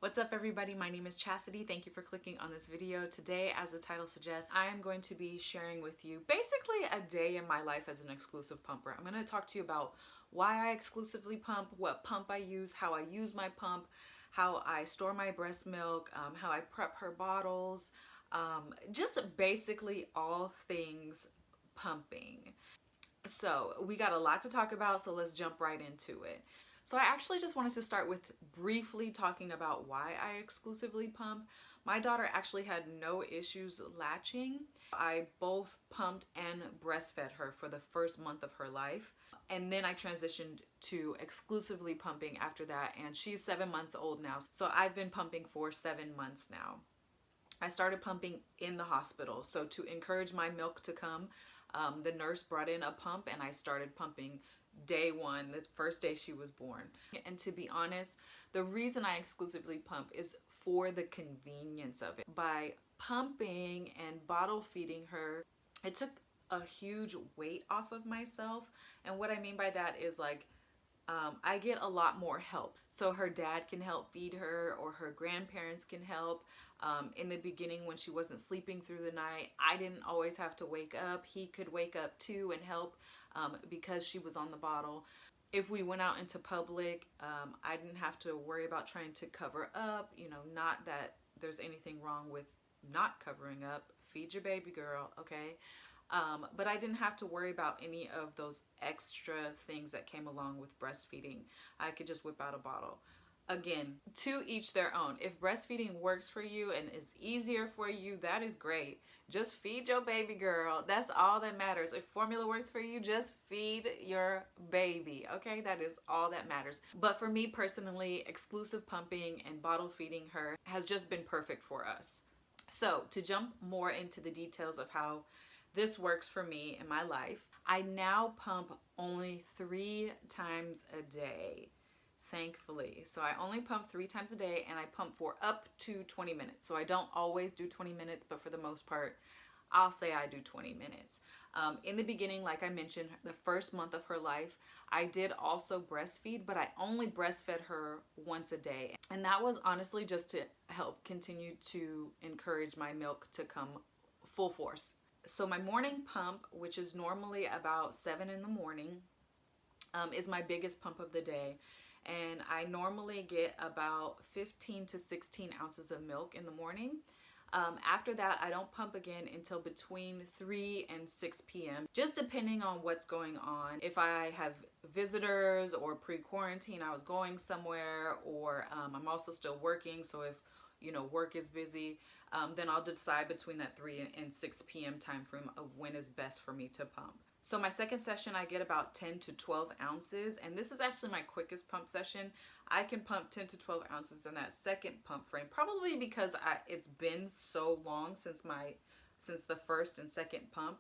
What's up everybody, my name is Chassidy. Thank you for clicking on this video. Today, as the title suggests, I am going to be sharing with you basically a day in my life as an exclusive pumper. I'm going to talk to you about why I exclusively pump, what pump I use, how I use my pump, how I store my breast milk, how I prep her bottles, just basically all things pumping. So we got a lot to talk about, so let's jump right into it. So I actually just wanted to start with briefly talking about why I exclusively pump. My daughter actually had no issues latching. I both pumped and breastfed her for the first month of her life. And then I transitioned to exclusively pumping after that. And she's 7 months old now. So I've been pumping for 7 months now. I started pumping in the hospital. So to encourage my milk to come, the nurse brought in a pump and I started pumping day one, the first day she was born. And to be honest, the reason I exclusively pump is for the convenience of it. By pumping and bottle feeding her, it took a huge weight off of myself. And what I mean by that is like, I get a lot more help. So her dad can help feed her, or her grandparents can help. In the beginning when she wasn't sleeping through the night, I didn't always have to wake up. He could wake up too and help because she was on the bottle. If we went out into public, I didn't have to worry about trying to cover up. You know, not that there's anything wrong with not covering up. Feed your baby girl, okay? But I didn't have to worry about any of those extra things that came along with breastfeeding. I could just whip out a bottle. Again, to each their own. If breastfeeding works for you and is easier for you, that is great. Just feed your baby girl. That's all that matters. If formula works for you, just feed your baby, okay? That is all that matters. But for me personally, exclusive pumping and bottle feeding her has just been perfect for us. So to jump more into the details of how this works for me in my life, I now pump only 3 times a day, thankfully. So I only pump 3 times a day, and I pump for up to 20 minutes. So I don't always do 20 minutes, but for the most part, I'll say I do 20 minutes. In the beginning, like I mentioned, the first month of her life, I did also breastfeed, but I only breastfed her once a day. And that was honestly just to help continue to encourage my milk to come full force. So my morning pump, which is normally about 7 in the morning, is my biggest pump of the day. And I normally get about 15 to 16 ounces of milk in the morning. After that, I don't pump again until between 3 and 6 p.m. just depending on what's going on. If I have visitors or pre-quarantine, I was going somewhere, or I'm also still working. So if work is busy, then I'll decide between that 3 and 6 p.m. time frame of when is best for me to pump. So my second session, I get about 10 to 12 ounces, and this is actually my quickest pump session. I can pump 10 to 12 ounces in that second pump frame, probably because it's been so long since the first and second pump,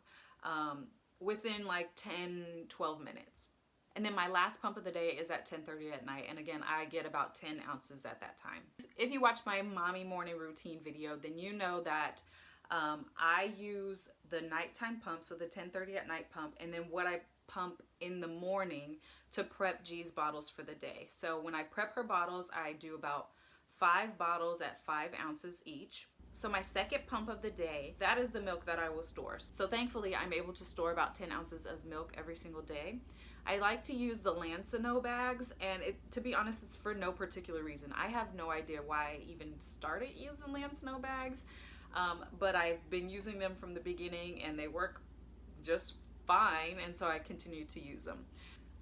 within like 10-12 minutes. And then my last pump of the day is at 10:30 at night. And again, I get about 10 ounces at that time. If you watch my mommy morning routine video, then you know that I use the nighttime pump, so the 10:30 at night pump, and then what I pump in the morning to prep G's bottles for the day. So when I prep her bottles, I do about 5 bottles at 5 ounces each. So my second pump of the day, that is the milk that I will store. So thankfully, I'm able to store about 10 ounces of milk every single day. I like to use the Lansano bags, and to be honest, it's for no particular reason. I have no idea why I even started using Lansano bags, but I've been using them from the beginning, and they work just fine, and so I continue to use them.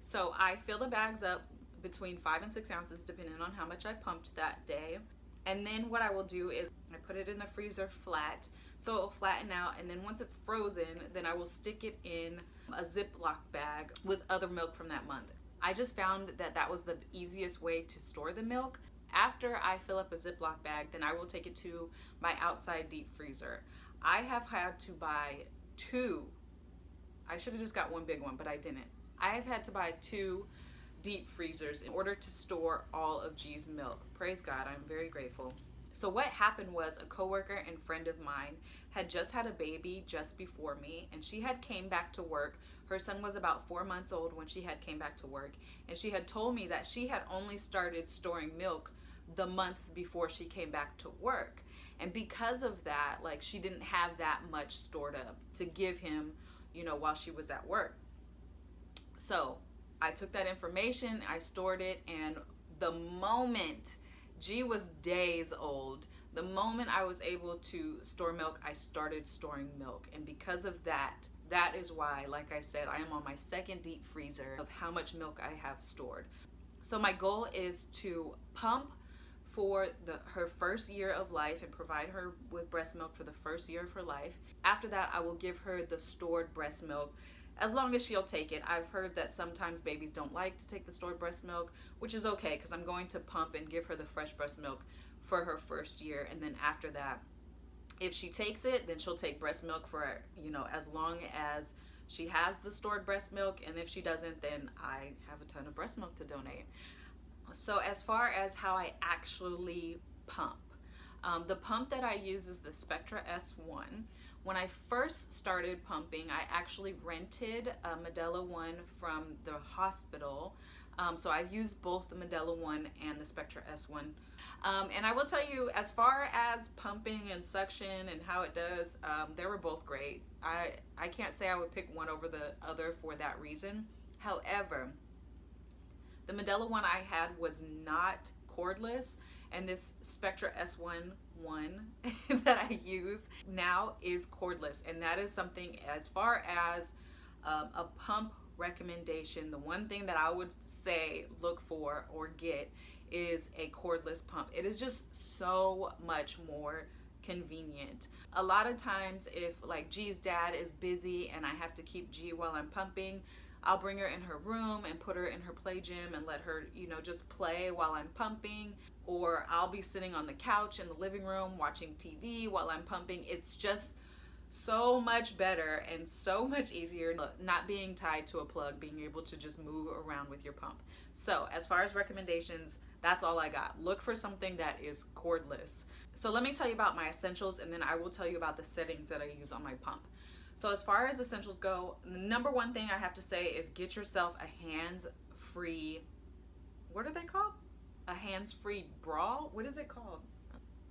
So I fill the bags up between 5 and 6 ounces, depending on how much I pumped that day. And then what I will do is I put it in the freezer flat, so it will flatten out. And then once it's frozen, then I will stick it in a Ziploc bag with other milk from that month. I just found that that was the easiest way to store the milk. After I fill up a Ziploc bag, then I will take it to my outside deep freezer. I have had to buy 2. I should have just got one big one, but I didn't. I have had to buy 2 deep freezers in order to store all of G's milk. Praise God, I'm very grateful. So what happened was, a coworker and friend of mine had just had a baby just before me, and she had came back to work. Her son was about 4 months old when she had came back to work, and she had told me that she had only started storing milk the month before she came back to work. And because of that, like, she didn't have that much stored up to give him, you know, while she was at work. So I took that information, I stored it, and the moment, G was days old, the moment I was able to store milk, I started storing milk. And because of that, that is why, like I said, I am on my second deep freezer of how much milk I have stored. So my goal is to pump for her first year of life and provide her with breast milk for the first year of her life. After that, I will give her the stored breast milk as long as she'll take it. I've heard that sometimes babies don't like to take the stored breast milk, which is okay because I'm going to pump and give her the fresh breast milk for her first year. And then after that, if she takes it, then she'll take breast milk for, you know, as long as she has the stored breast milk. And if she doesn't, then I have a ton of breast milk to donate. So as far as how I actually pump, the pump that I use is the Spectra S1. When I first started pumping, I actually rented a Medela 1 from the hospital. So I've used both the Medela 1 and the Spectra S1. And I will tell you, as far as pumping and suction and how it does, they were both great. I can't say I would pick one over the other for that reason. However, the Medela 1 I had was not cordless, and this Spectra S1 that I use now is cordless. And that is something, as far as a pump recommendation, the one thing that I would say look for or get is a cordless pump. It is just so much more convenient. A lot of times, if like G's dad is busy and I have to keep G while I'm pumping, I'll bring her in her room and put her in her play gym and let her, you know, just play while I'm pumping. Or I'll be sitting on the couch in the living room watching TV while I'm pumping. It's just so much better and so much easier not being tied to a plug, being able to just move around with your pump. So as far as recommendations, that's all I got. Look for something that is cordless. So let me tell you about my essentials, and then I will tell you about the settings that I use on my pump. So as far as essentials go, the number one thing I have to say is get yourself a hands-free, what are they called? A hands-free bra? What is it called?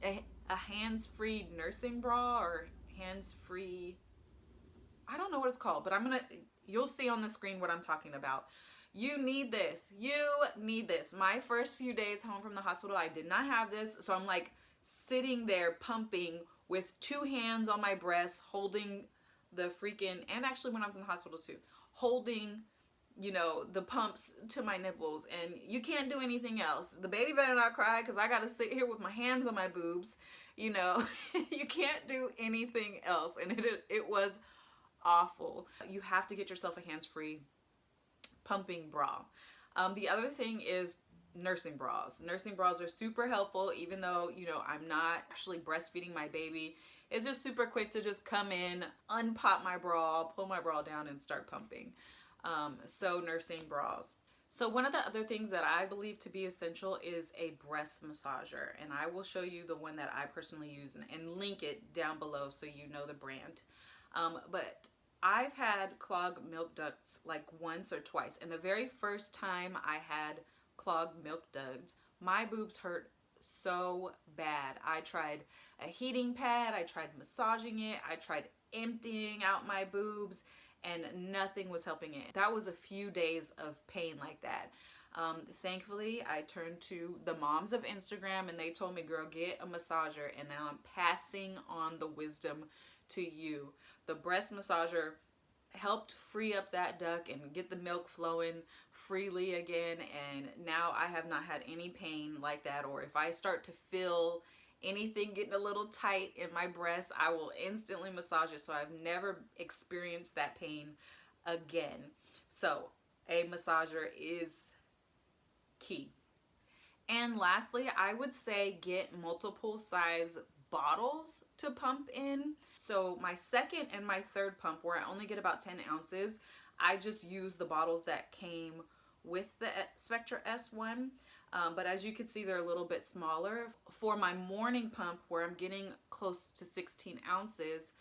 A hands-free nursing bra or hands-free, I don't know what it's called, but you'll see on the screen what I'm talking about. You need this. You need this. My first few days home from the hospital, I did not have this. So I'm like sitting there pumping with two hands on my breast, holding the freaking, and actually when I was in the hospital too, holding, you know, the pumps to my nipples, and you can't do anything else. The baby better not cry because I got to sit here with my hands on my boobs, you know. You can't do anything else, and it was awful. You have to get yourself a hands-free pumping bra. The other thing is nursing bras. Nursing bras are super helpful, even though, you know, I'm not actually breastfeeding my baby. It's just super quick to just come in, unpop my bra, pull my bra down, and start pumping. So nursing bras. So one of the other things that I believe to be essential is a breast massager. And I will show you the one that I personally use and link it down below so you know the brand. But I've had clogged milk ducts like once or twice. And the very first time I had clogged milk ducts, my boobs hurt so bad. I tried a heating pad, I tried massaging it, I tried emptying out my boobs, and nothing was helping it. That was a few days of pain like that. Thankfully, I turned to the moms of Instagram and they told me, girl, get a massager, and now I'm passing on the wisdom to you. The breast massager helped free up that duct and get the milk flowing freely again, and now I have not had any pain like that. Or if I start to feel anything getting a little tight in my breast, I will instantly massage it, so I've never experienced that pain again. So a massager is key. And lastly, I would say get multiple size bottles to pump in. So my second and my third pump, where I only get about 10 ounces, I just use the bottles that came with the Spectra S1. But as you can see, they're a little bit smaller. For my morning pump, where I'm getting close to 16 ounces,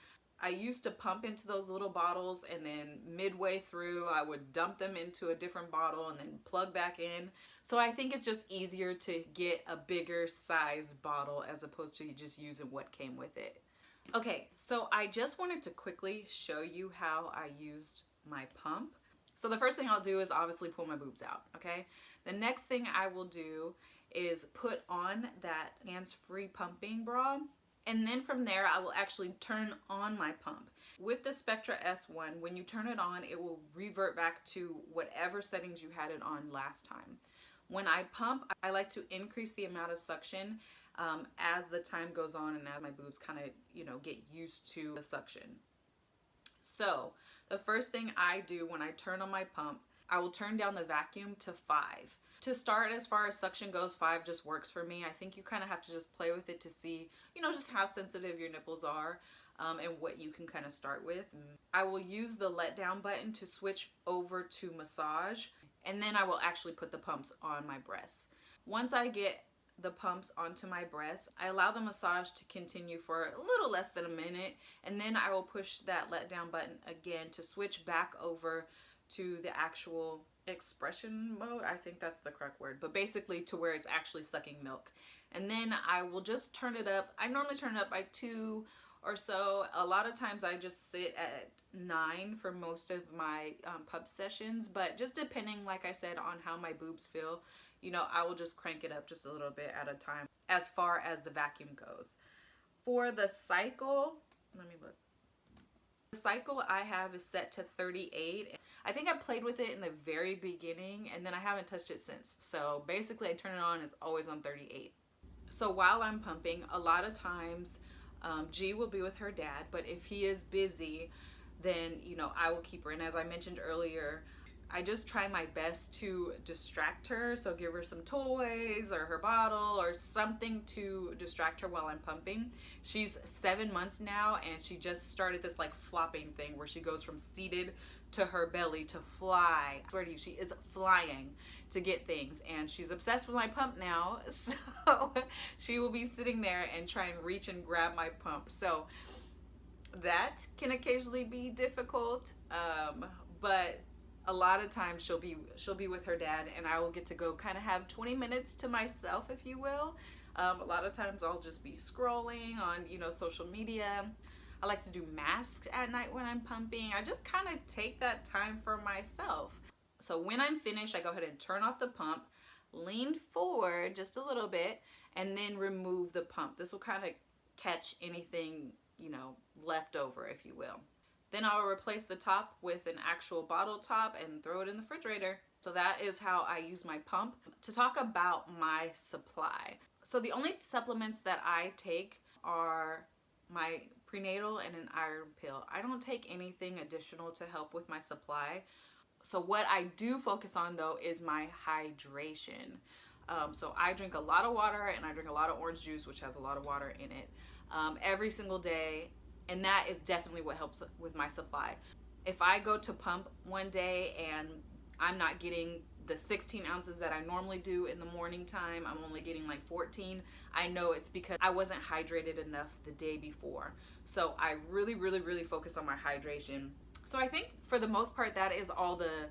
I used to pump into those little bottles, and then midway through I would dump them into a different bottle and then plug back in. So I think it's just easier to get a bigger size bottle as opposed to just using what came with it. Okay, so I just wanted to quickly show you how I used my pump. So the first thing I'll do is obviously pull my boobs out, okay? The next thing I will do is put on that hands-free pumping bra. And then from there, I will actually turn on my pump. With the Spectra S1, when you turn it on, it will revert back to whatever settings you had it on last time. When I pump, I like to increase the amount of suction as the time goes on and as my boobs kind of, get used to the suction. So the first thing I do when I turn on my pump, I will turn down the vacuum to 5. To start, as far as suction goes, 5 just works for me. I think you kind of have to just play with it to see, just how sensitive your nipples are and what you can kind of start with. I will use the letdown button to switch over to massage, and then I will actually put the pumps on my breasts. Once I get the pumps onto my breasts, I allow the massage to continue for a little less than a minute, and then I will push that letdown button again to switch back over to the actual expression mode. I think that's the correct word, but basically to where it's actually sucking milk. And then I will just turn it up. I normally turn it up by 2 or so. A lot of times I just sit at 9 for most of my pump sessions, but just depending, like I said, on how my boobs feel, I will just crank it up just a little bit at a time as far as the vacuum goes. For the cycle, let me look. The cycle I have is set to 38. I think I played with it in the very beginning, and then I haven't touched it since. So basically I turn it on, it's always on 38. So while I'm pumping, a lot of times G will be with her dad, but if he is busy, then I will keep her. And as I mentioned earlier, I just try my best to distract her. So give her some toys or her bottle or something to distract her while I'm pumping. She's 7 months now, and she just started this like flopping thing where she goes from seated to her belly to fly. I swear to you, she is flying to get things, and she's obsessed with my pump now. So she will be sitting there and try and reach and grab my pump. So that can occasionally be difficult, but a lot of times she'll be with her dad, and I will get to go kind of have 20 minutes to myself, if you will. A lot of times I'll just be scrolling on, social media. I like to do masks at night when I'm pumping. I just kind of take that time for myself. So when I'm finished, I go ahead and turn off the pump, lean forward just a little bit, and then remove the pump. This will kind of catch anything, left over, if you will. Then I'll replace the top with an actual bottle top and throw it in the refrigerator. So that is how I use my pump. To talk about my supply. So the only supplements that I take are my prenatal and an iron pill. I don't take anything additional to help with my supply. So what I do focus on though is my hydration. So I drink a lot of water, and I drink a lot of orange juice, which has a lot of water in it, every single day. And that is definitely what helps with my supply. If I go to pump one day and I'm not getting the 16 ounces that I normally do in the morning time, I'm only getting like 14, I know it's because I wasn't hydrated enough the day before. So I really, really, really focus on my hydration. So I think for the most part, that is all the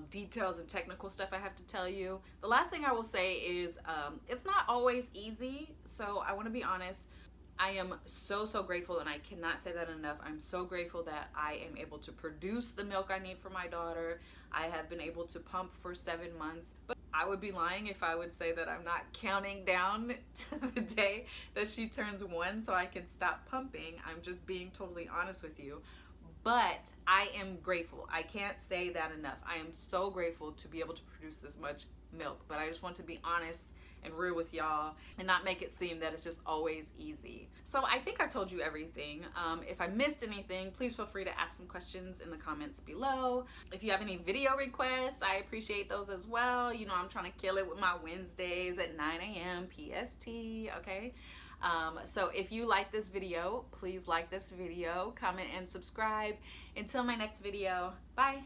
details and technical stuff I have to tell you. The last thing I will say is it's not always easy. So I want to be honest. I am so grateful, and I cannot say that enough. I'm so grateful that I am able to produce the milk I need for my daughter. I have been able to pump for 7 months, but I would be lying if I would say that I'm not counting down to the day that she turns 1 so I can stop pumping. I'm just being totally honest with you. But I am grateful. I can't say that enough. I am so grateful to be able to produce this much milk, but I just want to be honest and real with y'all and not make it seem that it's just always easy. So I think I told you everything. If I missed anything, please feel free to ask some questions in the comments below. If you have any video requests, I appreciate those as well. I'm trying to kill it with my Wednesdays at 9 a.m. PST, okay? So if you like this video, please like this video, comment, and subscribe. Until my next video, bye.